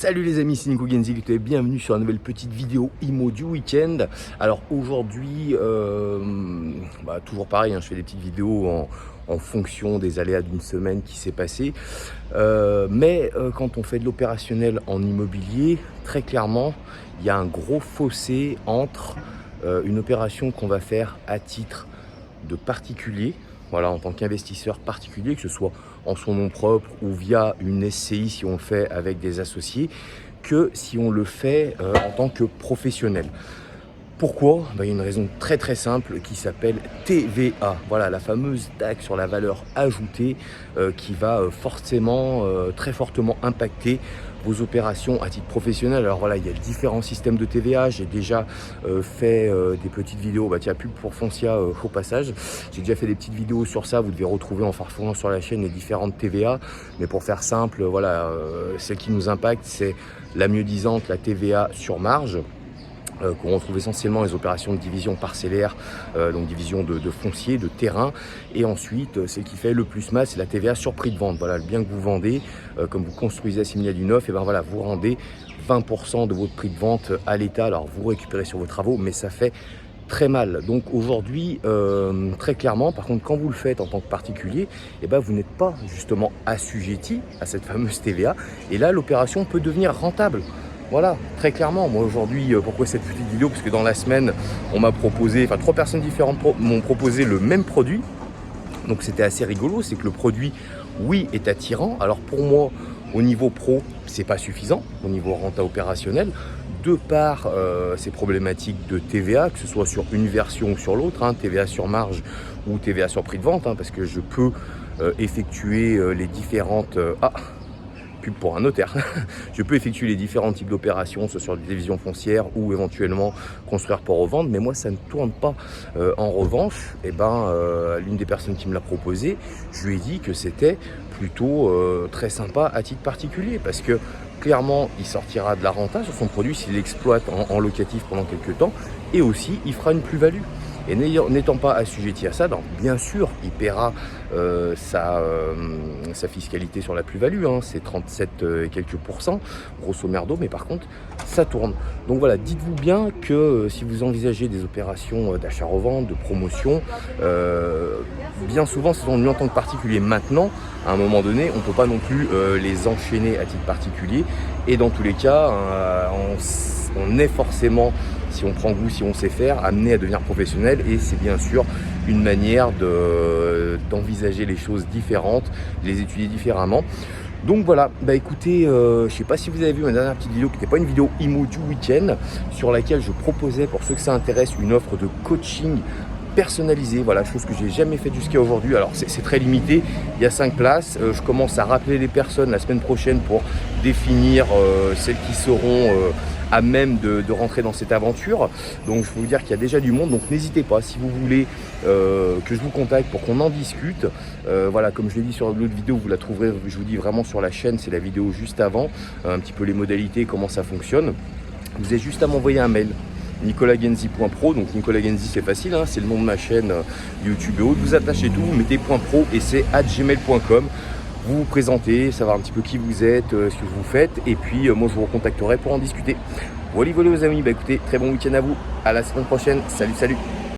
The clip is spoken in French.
Salut les amis, c'est Nico Genzik et bienvenue sur une nouvelle petite vidéo IMO du week-end. Alors aujourd'hui, toujours pareil, je fais des petites vidéos en fonction des aléas d'une semaine qui s'est passée. Mais quand on fait de l'opérationnel en immobilier, très clairement, il y a un gros fossé entre une opération qu'on va faire à titre de particulier, voilà, en tant qu'investisseur particulier, que ce soit en son nom propre ou via une SCI si on le fait avec des associés, que si on le fait en tant que professionnel. Pourquoi? Il y a une raison très très simple qui s'appelle TVA. Voilà, la fameuse taxe sur la valeur ajoutée qui va forcément, très fortement impacter vos opérations à titre professionnel. Alors voilà, il y a différents systèmes de TVA. J'ai déjà fait des petites vidéos. Tiens, pub pour Foncia au passage. J'ai déjà fait des petites vidéos sur ça. Vous devez retrouver en farfouillant sur la chaîne les différentes TVA. Mais pour faire simple, voilà, celle qui nous impacte, c'est la mieux-disante, la TVA sur marge. Qu'on retrouve essentiellement dans les opérations de division parcellaire, donc division de foncier, de terrain. Et ensuite, celle qui fait le plus mal, c'est la TVA sur prix de vente. Voilà, le bien que vous vendez, comme vous construisez assimilé à du neuf, et voilà, vous rendez 20% de votre prix de vente à l'État. Alors vous récupérez sur vos travaux, mais ça fait très mal. Donc aujourd'hui, très clairement, par contre, quand vous le faites en tant que particulier, vous n'êtes pas justement assujetti à cette fameuse TVA. Et là, l'opération peut devenir rentable. Voilà, très clairement. Moi aujourd'hui, pourquoi cette petite vidéo? Parce que dans la semaine, on m'a proposé, 3 personnes différentes m'ont proposé le même produit. Donc c'était assez rigolo, c'est que le produit, oui, est attirant. Alors pour moi, au niveau pro, c'est pas suffisant, au niveau renta opérationnel, de par ces problématiques de TVA, que ce soit sur une version ou sur l'autre, TVA sur marge ou TVA sur prix de vente, parce que je peux effectuer les différentes... pub pour un notaire. Je peux effectuer les différents types d'opérations, soit sur des divisions foncières ou éventuellement construire pour revendre, mais moi ça ne tourne pas. En revanche, l'une des personnes qui me l'a proposé, je lui ai dit que c'était plutôt très sympa à titre particulier, parce que clairement il sortira de la renta sur son produit s'il l'exploite en locatif pendant quelques temps, et aussi il fera une plus-value. Et n'étant pas assujetti à ça, donc bien sûr, il paiera sa fiscalité sur la plus-value, c'est 37 et quelques pourcents, grosso merdo, mais par contre, ça tourne. Donc voilà, dites-vous bien que si vous envisagez des opérations d'achat-revente, de promotion, bien souvent, c'est en tant que particulier. Maintenant, à un moment donné, on ne peut pas non plus les enchaîner à titre particulier. Et dans tous les cas, on est forcément, si on prend goût, si on sait faire, amené à devenir professionnel, et c'est bien sûr une manière d'envisager les choses différentes, les étudier différemment. Donc voilà, écoutez, je ne sais pas si vous avez vu ma dernière petite vidéo qui n'était pas une vidéo IMO du week-end, sur laquelle je proposais, pour ceux que ça intéresse, une offre de coaching personnalisé, voilà, chose que j'ai jamais faite jusqu'à aujourd'hui. Alors c'est très limité, il y a 5 places, je commence à rappeler les personnes la semaine prochaine pour définir celles qui seront à même de rentrer dans cette aventure. Donc je peux vous dire qu'il y a déjà du monde, donc n'hésitez pas si vous voulez que je vous contacte pour qu'on en discute. Voilà, comme je l'ai dit sur l'autre vidéo, vous la trouverez, je vous dis vraiment sur la chaîne, c'est la vidéo juste avant, un petit peu les modalités, comment ça fonctionne. Vous avez juste à m'envoyer un mail, nicolagenzi.pro, donc Nicolas Genzi c'est facile, c'est le nom de ma chaîne YouTube et autres. Vous attachez tout, vous mettez .pro et c'est @gmail.com. Vous vous présentez, savoir un petit peu qui vous êtes, ce que vous faites, et puis moi je vous recontacterai pour en discuter. Voilà les amis, écoutez, très bon week-end à vous, à la semaine prochaine, salut.